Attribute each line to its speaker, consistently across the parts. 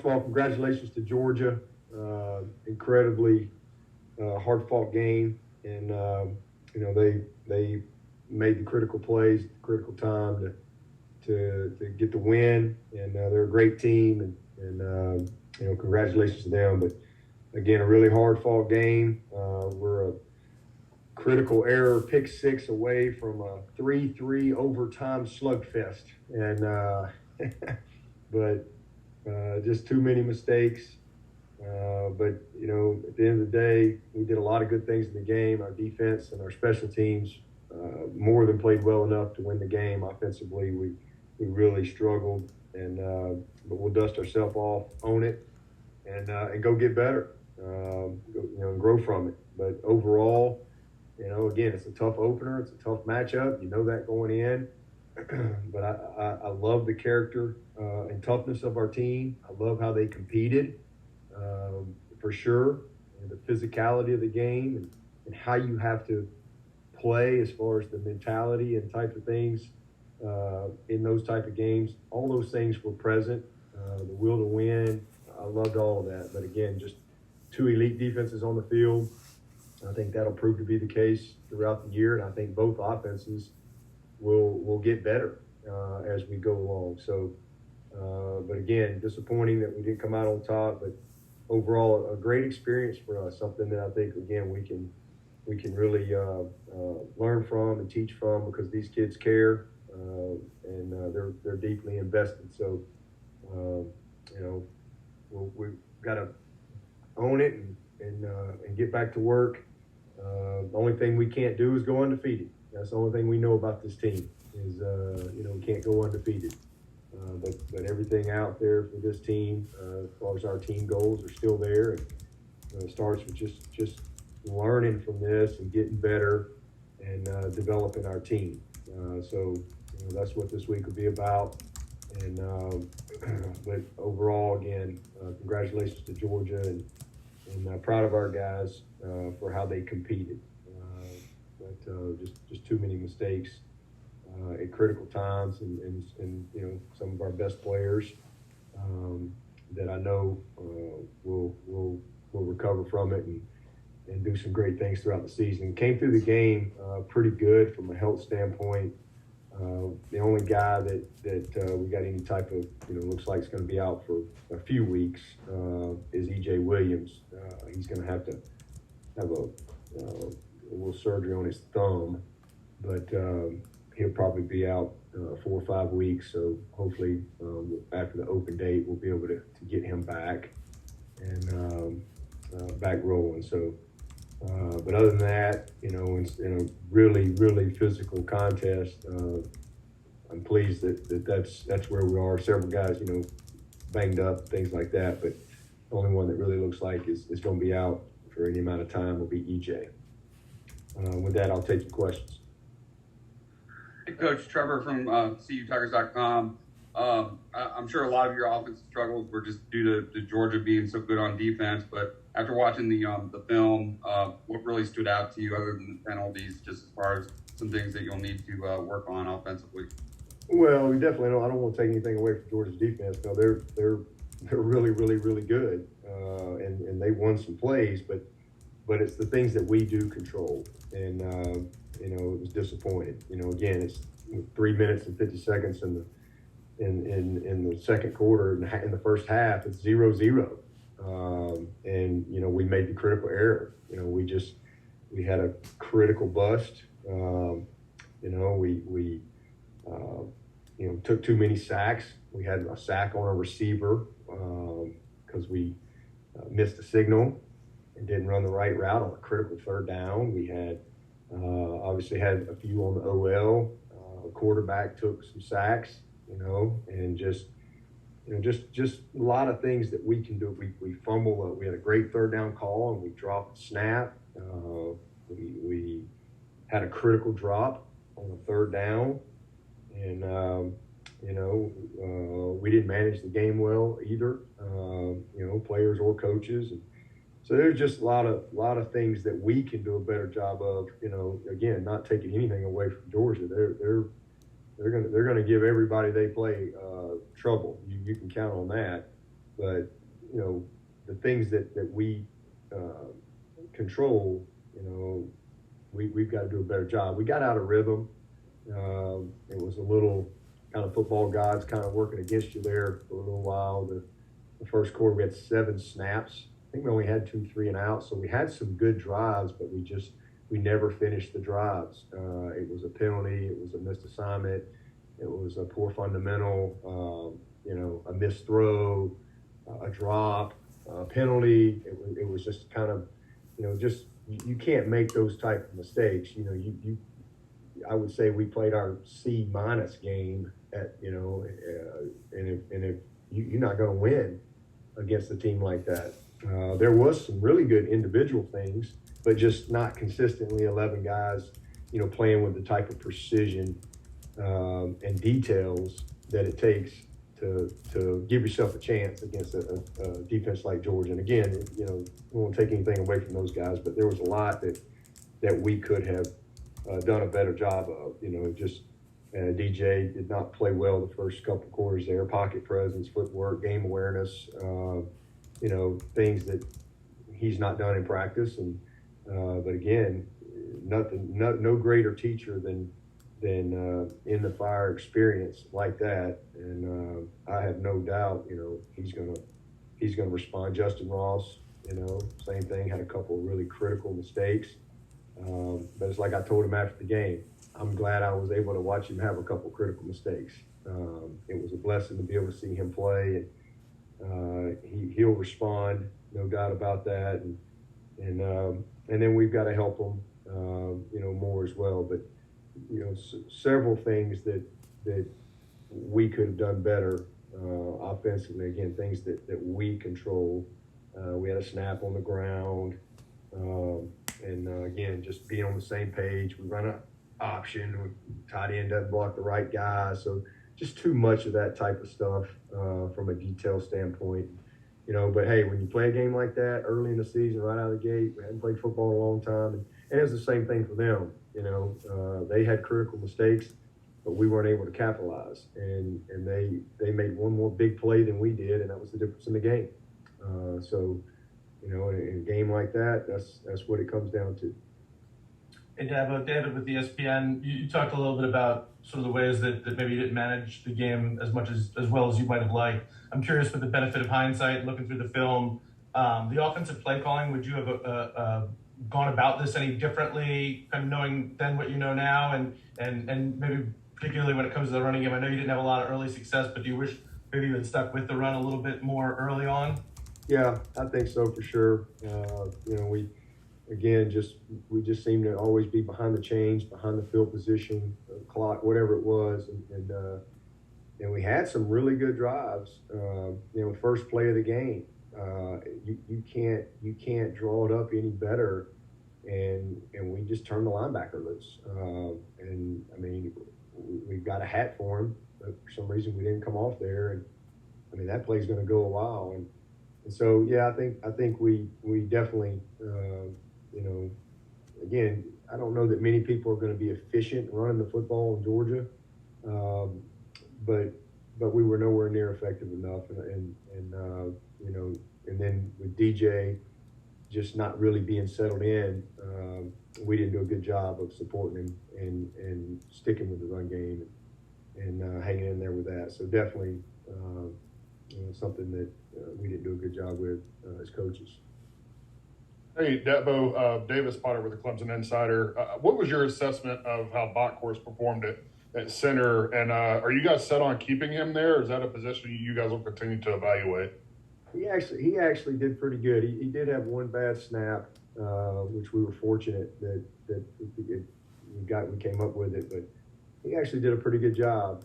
Speaker 1: of all, congratulations to Georgia. Incredibly hard-fought game, and they made the critical plays, critical time to get the win, and they're a great team, and congratulations to them. But again, a really hard-fought game. We're a critical error pick six away from a 3-3 overtime slugfest, and but just too many mistakes. But at the end of the day, we did a lot of good things in the game. Our defense and our special teams more than played well enough to win the game. Offensively, we really struggled, and but we'll dust ourselves off, own it, and go get better, and grow from it. But overall, again, it's a tough opener. It's a tough matchup. You know that going in. But I love the character and toughness of our team. I love how they competed, for sure, and the physicality of the game and how you have to play as far as the mentality and type of things in those type of games. All those things were present. The will to win, I loved all of that. But again, just two elite defenses on the field. I think that'll prove to be the case throughout the year, and I think both offenses will get better as we go along. So, but again, disappointing that we didn't come out on top, but overall a great experience for us, something that I think, again, we can really learn from and teach from, because these kids care, and they're deeply invested. So, we've got to own it and get back to work. The only thing we can't do is go undefeated. That's the only thing we know about this team is, we can't go undefeated. But everything out there for this team, as far as our team goals, are still there. And it starts with just learning from this and getting better and developing our team. So that's what this week will be about. And but overall, again, congratulations to Georgia, and proud of our guys for how they competed. But just too many mistakes at critical times, and some of our best players that I know will recover from it and do some great things throughout the season. Came through the game pretty good from a health standpoint. The only guy that we got any type of looks like it's going to be out for a few weeks is E.J. Williams. He's going to have a little surgery on his thumb, but he'll probably be out 4 or 5 weeks. So hopefully after the open date, we'll be able to get him back and back rolling. So, but other than that, in a really, really physical contest, I'm pleased that's where we are. Several guys, banged up, things like that, but the only one that really looks like is going to be out for any amount of time will be EJ. With that, I'll take your questions.
Speaker 2: Hey, Coach, Trevor from CUTigers.com. I'm sure a lot of your offensive struggles were just due to Georgia being so good on defense, but after watching the film, what really stood out to you other than the penalties, just as far as some things that you'll need to work on offensively?
Speaker 1: Well, we definitely don't. I don't want to take anything away from Georgia's defense. No, they're really, really, really good, and they won some plays, but it's the things that we do control, and it was disappointing. Again, it's 3 minutes and 50 seconds in the second quarter. In the first half, it's 0-0, and we made the critical error. We had a critical bust. We took too many sacks. We had a sack on a receiver because we missed a signal and didn't run the right route on a critical third down. We had obviously had a few on the OL. Quarterback took some sacks, and just a lot of things that we can do. We fumble. We had a great third down call, and we dropped a snap. We had a critical drop on the third down, and we didn't manage the game well either. Players or coaches, and so there's just a lot of things that we can do a better job of. Again, not taking anything away from Georgia. They're gonna give everybody they play trouble. You can count on that. but the things that we control, we've got to do a better job. We got out of rhythm. It was a little kind of football gods kind of working against you there for a little while. The first quarter, we had 7 snaps. I think we only had 2 3 and out. So we had some good drives, but we never finished the drives. It was a penalty. It was a missed assignment. It was a poor fundamental, a missed throw, a drop, a penalty. It was just kind of, you can't make those type of mistakes. I would say we played our C- game at, and if you're not going to win against a team like that. There was some really good individual things, but just not consistently 11 guys, playing with the type of precision and details that it takes to give yourself a chance against a defense like Georgia. And again, we won't take anything away from those guys, but there was a lot that we could have done a better job of. DJ did not play well the first couple quarters there. Pocket presence, footwork, game awareness, things that he's not done in practice. And but again, no greater teacher than in the fire experience like that. And I have no doubt, he's gonna respond. Justin Ross, same thing, had a couple of really critical mistakes. But it's like I told him after the game, I'm glad I was able to watch him have a couple of critical mistakes. It was a blessing to be able to see him play, and he'll respond, no doubt about that. And then we've got to help him, more as well. But several things that we could have done better offensively. Again, things that we control. We had a snap on the ground. And again, just being on the same page. We run an option. Tight end doesn't block the right guy. So just too much of that type of stuff from a detail standpoint. But hey, when you play a game like that early in the season, right out of the gate, we hadn't played football in a long time. And it was the same thing for them. They had critical mistakes, but we weren't able to capitalize. And they made one more big play than we did, and that was the difference in the game. In a game like that, that's what it comes down to.
Speaker 3: Hey, Dabo, David with ESPN. You talked a little bit about sort of the ways that maybe you didn't manage the game as well as you might have liked. I'm curious, with the benefit of hindsight, looking through the film, the offensive play calling, would you have gone about this any differently, kind of knowing then what you know now, and maybe particularly when it comes to the running game? I know you didn't have a lot of early success, but do you wish maybe you had stuck with the run a little bit more early on?
Speaker 1: Yeah, I think so for sure. We just seem to always be behind the chains, behind the field position, clock, whatever it was, and we had some really good drives. First play of the game, you can't draw it up any better, and we just turned the linebacker loose. And I mean, we got a hat for him, but for some reason we didn't come off there, and I mean that play's going to go a while. And so, yeah, I think we definitely, again, I don't know that many people are going to be efficient running the football in Georgia, but we were nowhere near effective enough. And then with DJ just not really being settled in, we didn't do a good job of supporting him and sticking with the run game and hanging in there with that. So definitely something that we didn't do a good job with as coaches.
Speaker 4: Hey, Dabo, Davis Potter with the Clemson Insider. What was your assessment of how Bachhorst performed at center? And are you guys set on keeping him there, or is that a position you guys will continue to evaluate?
Speaker 1: He actually did pretty good. He did have one bad snap, which we were fortunate that we came up with it, but he actually did a pretty good job.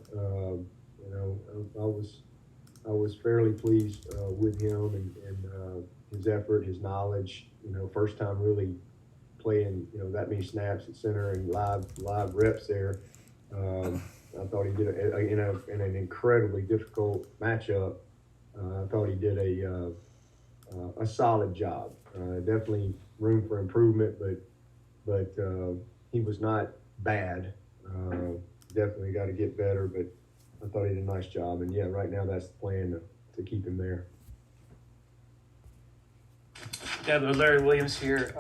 Speaker 1: I was fairly pleased with him and his effort, his knowledge. First time really playing that many snaps at center and live reps there. I thought he did in an incredibly difficult matchup. I thought he did a solid job. Definitely room for improvement, but he was not bad. Definitely got to get better, but I thought he did a nice job. And yeah, right now that's the plan to keep him there.
Speaker 5: Dabo, Larry Williams here.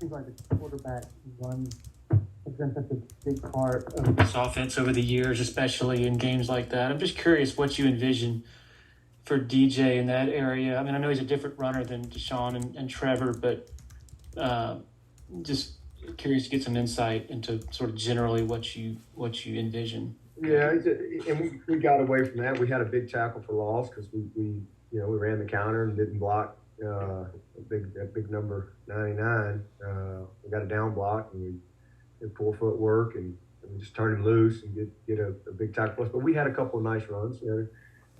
Speaker 5: Seems like the quarterback runs has been such a big part of this offense over the years, especially in games like that. I'm just curious what you envision for DJ in that area. I mean, I know he's a different runner than Deshaun and Trevor, but just curious to get some insight into sort of generally what you envision.
Speaker 1: Yeah, and we got away from that. We had a big tackle for loss because we ran the counter and didn't block that big number 99. We got a down block and we did 4 foot work and we just turned him loose and get a big tackle for us. But we had a couple of nice runs. We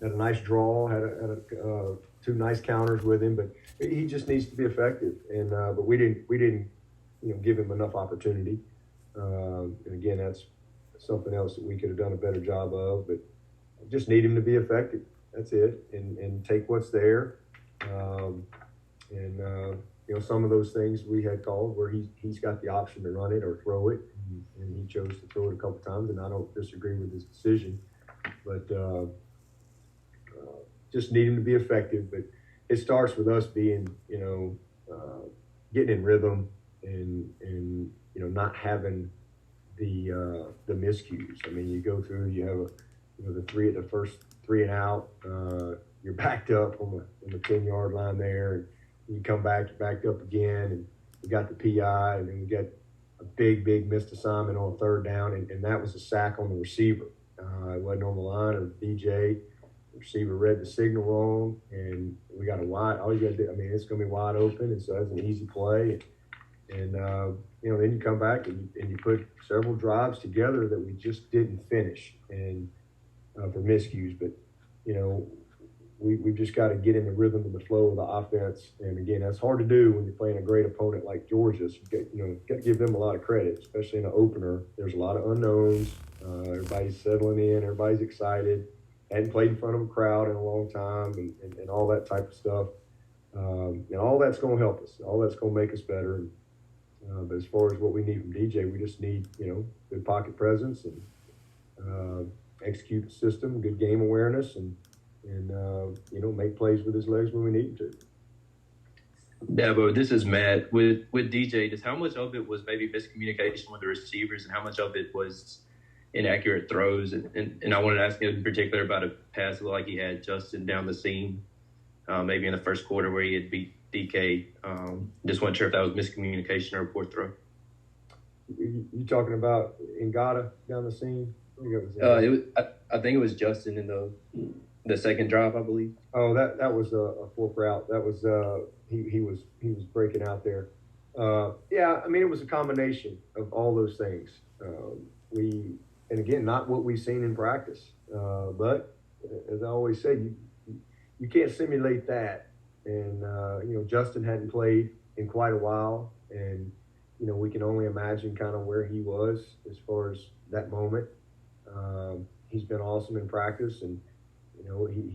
Speaker 1: had a nice draw, had 2 nice counters with him. But he just needs to be effective. And but we didn't give him enough opportunity. And again, that's something else that we could have done a better job of. But just need him to be effective. That's it. And take what's there. Some of those things we had called where he's got the option to run it or throw it, and he chose to throw it a couple times, and I don't disagree with his decision, but just need him to be effective. But it starts with us being, getting in rhythm and not having the miscues. I mean, you go through, you have the first 3 and out. You're backed up on the 10-yard line there, and you come back, you're backed up again, and we got the PI, and then we got a big missed assignment on 3rd down, and that was a sack on the receiver. It wasn't on the line or DJ. The receiver read the signal wrong, and we got a wide. All you got to do, I mean, it's going to be wide open, and so that's an easy play. And then you come back and you put several drives together that we just didn't finish, and for miscues, but we've just got to get in the rhythm and the flow of the offense. And again, that's hard to do when you're playing a great opponent like Georgia. So you got to give them a lot of credit, especially in an opener. There's a lot of unknowns. Everybody's settling in. Everybody's excited. Hadn't played in front of a crowd in a long time, and all that type of stuff. And all that's going to help us. All that's going to make us better. But as far as what we need from DJ, we just need good pocket presence and execute the system, good game awareness, and make plays with his legs when we need him to.
Speaker 6: Dabo, this is Matt. With DJ, just how much of it was maybe miscommunication with the receivers and how much of it was inaccurate throws? And I wanted to ask him in particular about a pass like he had Justin down the seam, maybe in the first quarter where he had beat DK. Just wasn't sure if that was miscommunication or a poor throw.
Speaker 1: You talking about Ngata down the seam?
Speaker 6: I think it was Justin in the second drive, I believe.
Speaker 1: Oh, that was a fork route. That was he was breaking out there. I mean, it was a combination of all those things. And again, not what we've seen in practice. But as I always say, you can't simulate that. And Justin hadn't played in quite a while, and we can only imagine kind of where he was as far as that moment. He's been awesome in practice, and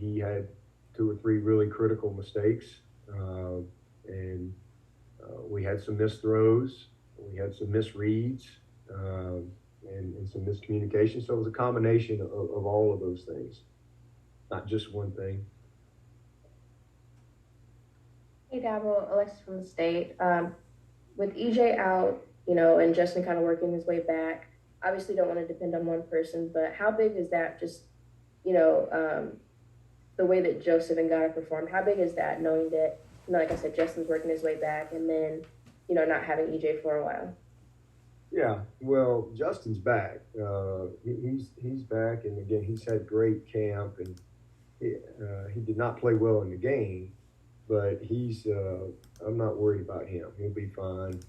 Speaker 1: he had 2 or 3 really critical mistakes, and we had some missed throws, we had some misreads, and some miscommunication. So it was a combination of all of those things, not just one thing.
Speaker 7: Hey, Dabo, Alexis from the state. With EJ out, and Justin kind of working his way back, obviously don't want to depend on one person, but how big is that just, the way that Joseph and Ngata performed, how big is that knowing that, like I said, Justin's working his way back and then, not having EJ for a while?
Speaker 1: Yeah, well, Justin's back. He's back, and again, he's had great camp, and he did not play well in the game, but I'm not worried about him. He'll be fine.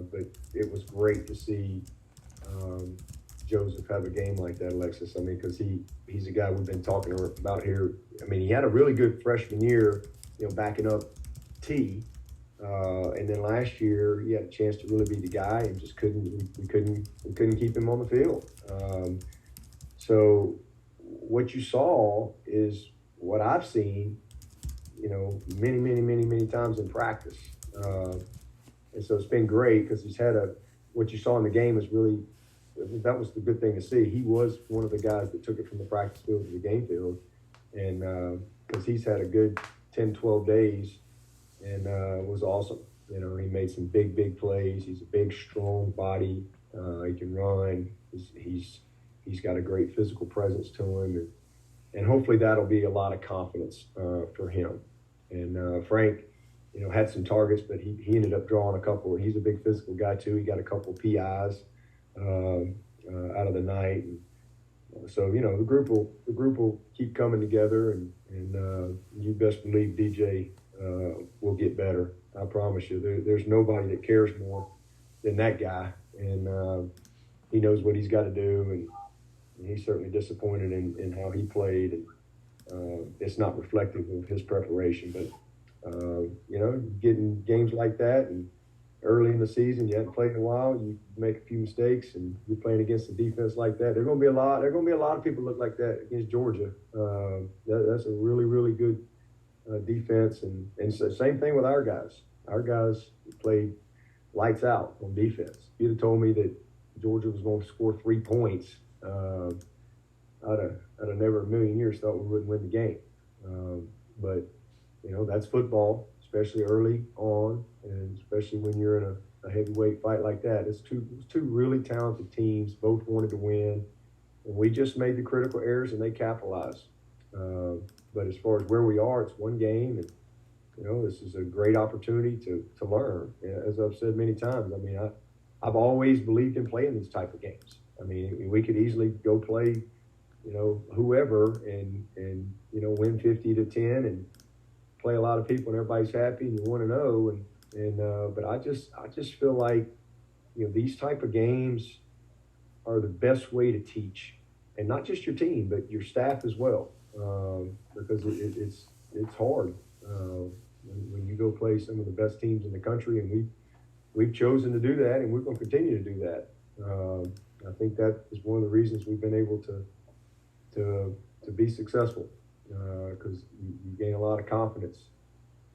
Speaker 1: But it was great to see Joseph have a game like that, Alexis. I mean, because he's a guy we've been talking about here. I mean, he had a really good freshman year, backing up T. And then last year he had a chance to really be the guy, and just we couldn't keep him on the field. So what you saw is what I've seen, many times in practice. And so it's been great because he's had what you saw in the game is really, that was the good thing to see. He was one of the guys that took it from the practice field to the game field. And because he's had a good 10, 12 days and was awesome. You know, he made some big plays. He's a big, strong body. He can run. He's got a great physical presence to him, and hopefully that'll be a lot of confidence for him. And Frank, you know, had some targets, but he ended up drawing a couple. He's a big physical guy too. He got a couple PIs out of the night. And so, you know, the group will keep coming together, and you best believe DJ will get better. I promise you. There's nobody that cares more than that guy, and he knows what he's got to do, and he's certainly disappointed in how he played, and it's not reflective of his preparation. But you know, getting games like that, and early in the season, you haven't played in a while, you make a few mistakes, and you're playing against a defense like that. There's going to be a lot of people look like that against Georgia. That's a really good defense, and so same thing with our guys. Our guys played lights out on defense. If you'd have told me that Georgia was going to score 3 points, I'd have never in a million years thought we wouldn't win the game. But you know, that's football, especially early on, and especially when you're in a heavyweight fight like that. It's two really talented teams, both wanted to win, and we just made the critical errors and they capitalized. But as far as where we are, it's one game, and you know, this is a great opportunity to learn. As I've said many times, I mean, I've always believed in playing these type of games. I mean, we could easily go play, you know, whoever and you know, win 50-10 and play a lot of people and everybody's happy and you 1-0 and but I just feel like, you know, these type of games are the best way to teach, and not just your team but your staff as well, because it's hard when you go play some of the best teams in the country, and we've chosen to do that, and we're going to continue to do that. I think that is one of the reasons we've been able to be successful, because you gain a lot of confidence,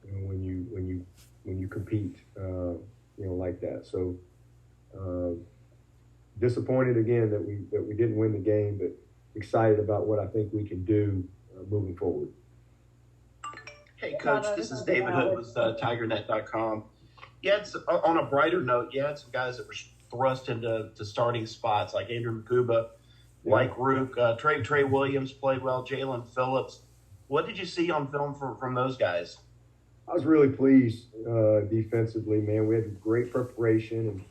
Speaker 1: you know, when you compete, you know, like that. So disappointed again that we didn't win the game, but excited about what I think we can do moving forward.
Speaker 8: Hey, Coach, this is David Hood with TigerNet.com. On a brighter note, you had some guys that were thrust into starting spots, like Andrew Makuba, like Rook, Trey Williams played well, Jalen Phillips. What did you see on film from those guys?
Speaker 1: I was really pleased defensively, man. We had great preparation, and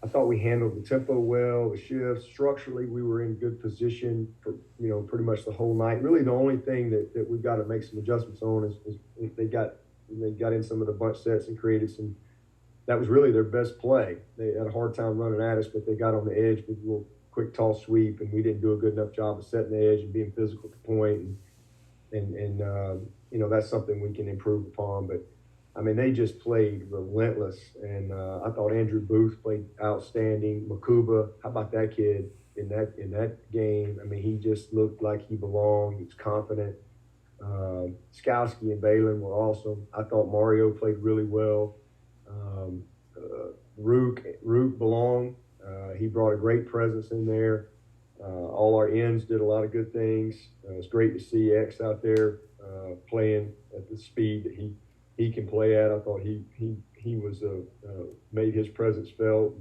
Speaker 1: I thought we handled the tempo well, the shifts. Structurally, we were in good position for, you know, pretty much the whole night. Really, the only thing that we've got to make some adjustments on is they got in some of the bunch sets and created some. That was really their best play. They had a hard time running at us, but they got on the edge with a little quick toss sweep, and we didn't do a good enough job of setting the edge and being physical at the point. And you know, that's something we can improve upon. But I mean, they just played relentless, and I thought Andrew Booth played outstanding. Makuba, how about that kid in that game? I mean, he just looked like he belonged. He was confident. Skowski and Balin were awesome. I thought Mario played really well. Rook belonged. He brought a great presence in there. All our ends did a lot of good things. It's great to see X out there playing at the speed that he can play at. I thought he was made his presence felt,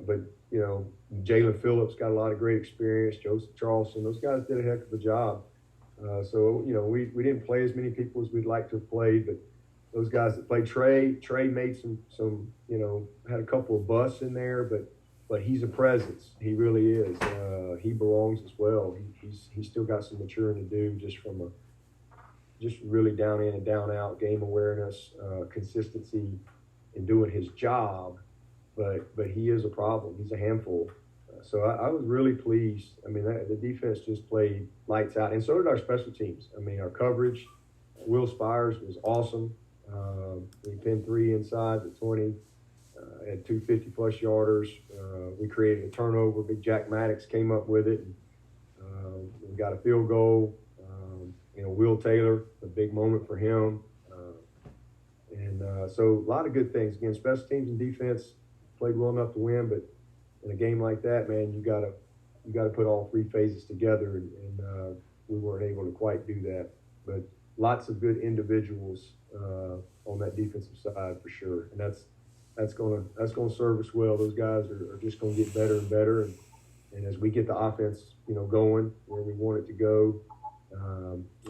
Speaker 1: but you know, Jalen Phillips got a lot of great experience. Joseph Charleston, those guys did a heck of a job. So you know, we didn't play as many people as we'd like to have played, but those guys that played, Trey made some, you know, had a couple of busts in there, but he's a presence. He really is. He belongs as well. He's still got some maturing to do, just really down in and down out game awareness, consistency in doing his job. But he is a problem. He's a handful. So I was really pleased. I mean, the defense just played lights out, and so did our special teams. I mean, our coverage, Will Spires was awesome. We pinned 3 inside the 20, had 2 50-plus yarders. We created a turnover. Big Jack Maddox came up with it. And, we got a field goal. You know, Will Taylor, a big moment for him. So a lot of good things. Again, special teams and defense played well enough to win, but in a game like that, man, you gotta put all 3 phases together, and we weren't able to quite do that. But lots of good individuals on that defensive side for sure, and that's gonna serve us well. Those guys are just gonna get better and better, and as we get the offense, going where we want it to go,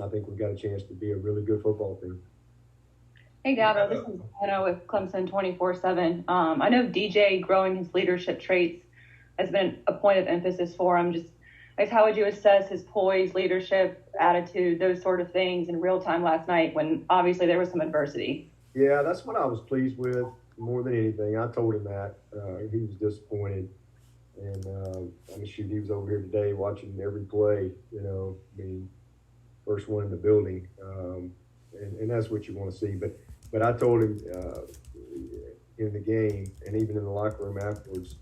Speaker 1: I think we've got a chance to be a really good football team.
Speaker 9: Hey, Dabo, this is Anna with Clemson 24/7. I know DJ growing his leadership traits has been a point of emphasis for him. Just, I guess, how would you assess his poise, leadership, attitude, those sort of things in real time last night when obviously there was some adversity?
Speaker 1: Yeah, that's what I was pleased with more than anything. I told him that. He was disappointed. And, shoot, he was over here today watching every play, first one in the building. And that's what you want to see. But I told him in the game and even in the locker room afterwards,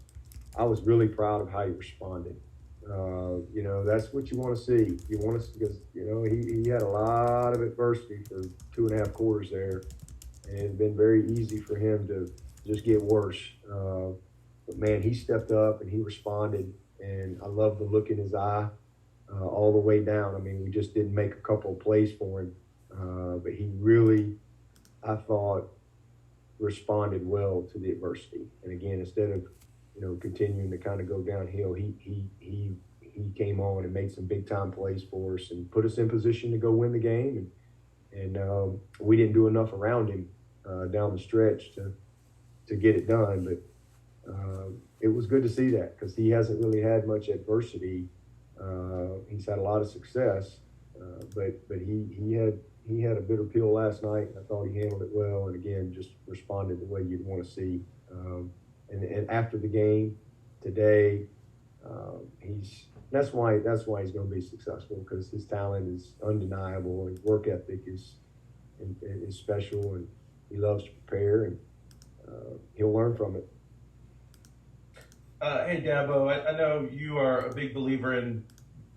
Speaker 1: I was really proud of how he responded. That's what you want to see. You want to, because, he had a lot of adversity for 2.5 quarters there. And it's been very easy for him to just get worse. But, man, he stepped up and he responded. And I love the look in his eye all the way down. We just didn't make a couple of plays for him. But he really, I thought, responded well to the adversity. And again, instead of, continuing to kind of go downhill, he came on and made some big time plays for us and put us in position to go win the game. And we didn't do enough around him down the stretch to get it done. But it was good to see that because he hasn't really had much adversity. He's had a lot of success, but he had a bitter pill last night, and I thought he handled it well. And again, just responded the way you'd want to see. And after the game today, that's why he's going to be successful, because his talent is undeniable and work ethic is special, and he loves to prepare, and he'll learn from it.
Speaker 3: Hey, Dabo, I know you are a big believer in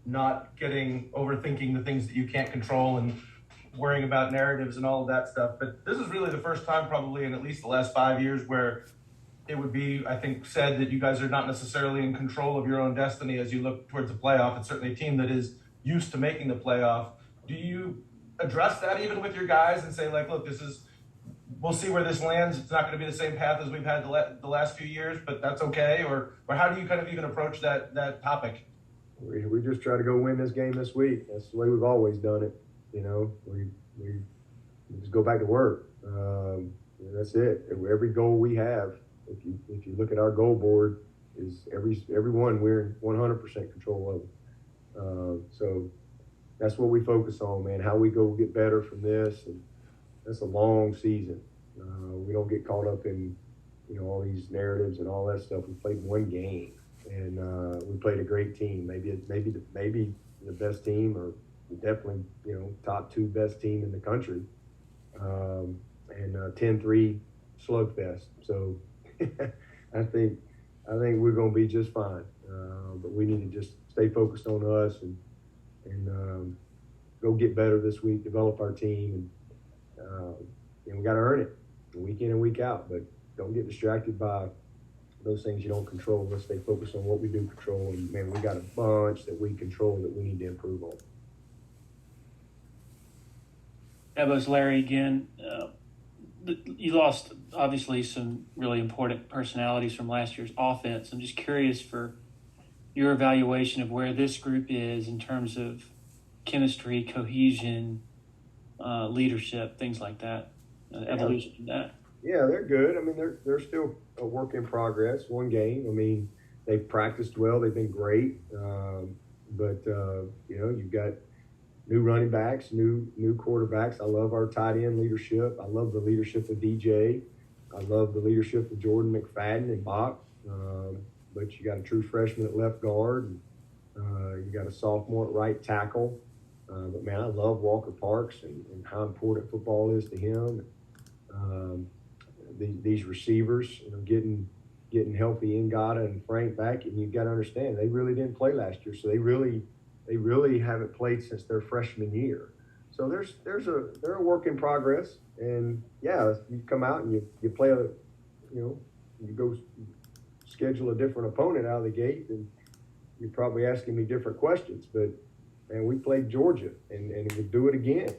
Speaker 3: not overthinking the things that you can't control and worrying about narratives and all of that stuff. But this is really the first time probably in at least the last 5 years where it would be, I think, said that you guys are not necessarily in control of your own destiny as you look towards the playoff. It's certainly a team that is used to making the playoff. Do you address that even with your guys and say, like, look, we'll see where this lands. It's not going to be the same path as we've had the last few years, but that's okay? Or how do you kind of even approach that topic?
Speaker 1: We just try to go win this game this week. That's the way we've always done it. We just go back to work. That's it. Every goal we have, if you look at our goal board, is every one we're in 100% control of. So that's what we focus on, man. How we go get better from this, and that's a long season. We don't get caught up in all these narratives and all that stuff. We played one game, and we played a great team. Maybe the best team, or definitely top 2 best team in the country, and 10-3 slugfest. So I think we're going to be just fine. But we need to just stay focused on us and go get better this week, develop our team, and we got to earn it week in and week out. But don't get distracted by those things you don't control. Let's stay focused on what we do control. And man, we got a bunch that we control that we need to improve on.
Speaker 5: Dabo's Larry again. You lost, obviously, some really important personalities from last year's offense. I'm just curious for your evaluation of where this group is in terms of chemistry, cohesion, leadership, things like that, evolution of that.
Speaker 1: Yeah, they're good. They're still a work in progress. One game. They've practiced well. They've been great. But you've got new running backs, new quarterbacks. I love our tight end leadership. I love the leadership of DJ. I love the leadership of Jordan McFadden and Bach. But you got a true freshman at left guard. And, you got a sophomore at right tackle. But, man, I love Walker Parks and how important football is to him. These receivers, getting healthy, Ngata and Frank back. And you've got to understand, they really didn't play last year. So they really haven't played since their freshman year. So they're a work in progress. And yeah, you come out and you play you go schedule a different opponent out of the gate, and you're probably asking me different questions. But man, we played Georgia and we'll do it again.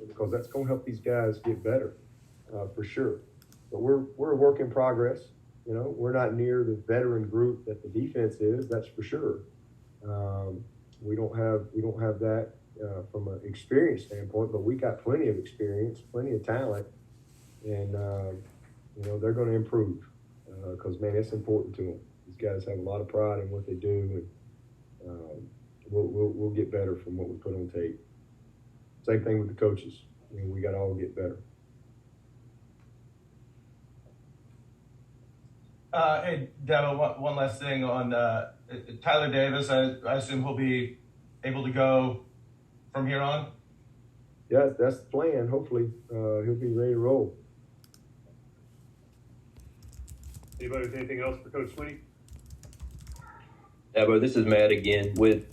Speaker 1: because that's going to help these guys get better for sure. But we're a work in progress. You know, we're not near the veteran group that the defense is. That's for sure. We don't have that from an experience standpoint, but we got plenty of experience, plenty of talent, and you know, they're going to improve because man, it's important to them. These guys have a lot of pride in what they do, and we'll get better from what we put on tape. Same thing with the coaches. I mean, we got to all get better.
Speaker 3: Hey, Dabo, one last thing on Tyler Davis. I assume he'll be able to go from here on?
Speaker 1: Yeah, that's the plan. Hopefully, he'll be ready to roll.
Speaker 10: Anybody with anything else for Coach Swinney?
Speaker 6: Dabo, this is Matt again. With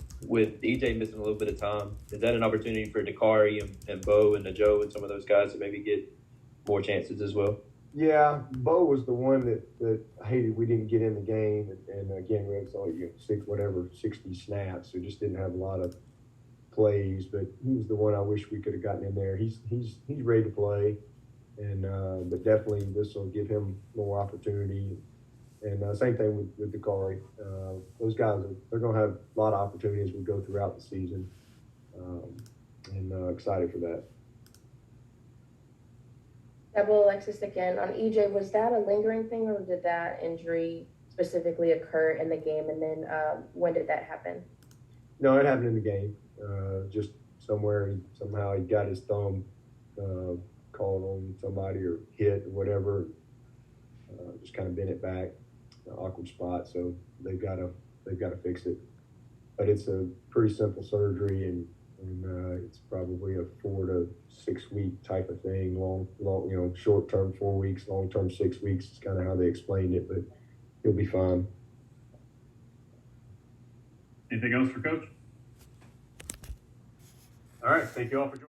Speaker 6: EJ missing a little bit of time, is that an opportunity for Dakari and Bo and Joe and some of those guys to maybe get more chances as well?
Speaker 1: Yeah, Bo was the one that hated we didn't get in the game, and again we had only 60 snaps, so just didn't have a lot of plays. But he was the one I wish we could have gotten in there. He's ready to play, and but definitely this will give him more opportunity. And same thing with Dakari. Those guys they're going to have a lot of opportunity as we go throughout the season, and excited for that.
Speaker 7: Double Alexis again on EJ. Was that a lingering thing, or did that injury specifically occur in the game? And then when did that happen?
Speaker 1: No, it happened in the game. Just somehow he got his thumb called on somebody or hit or whatever. Just kind of bent it back, awkward spot. So they've got to fix it. But it's a pretty simple surgery, and it's probably a 4 to 6 week type of thing. Long, you know, short term 4 weeks, long term 6 weeks. It's kind of how they explained it, but he'll be fine.
Speaker 10: Anything else for Coach? All right, thank you all for joining.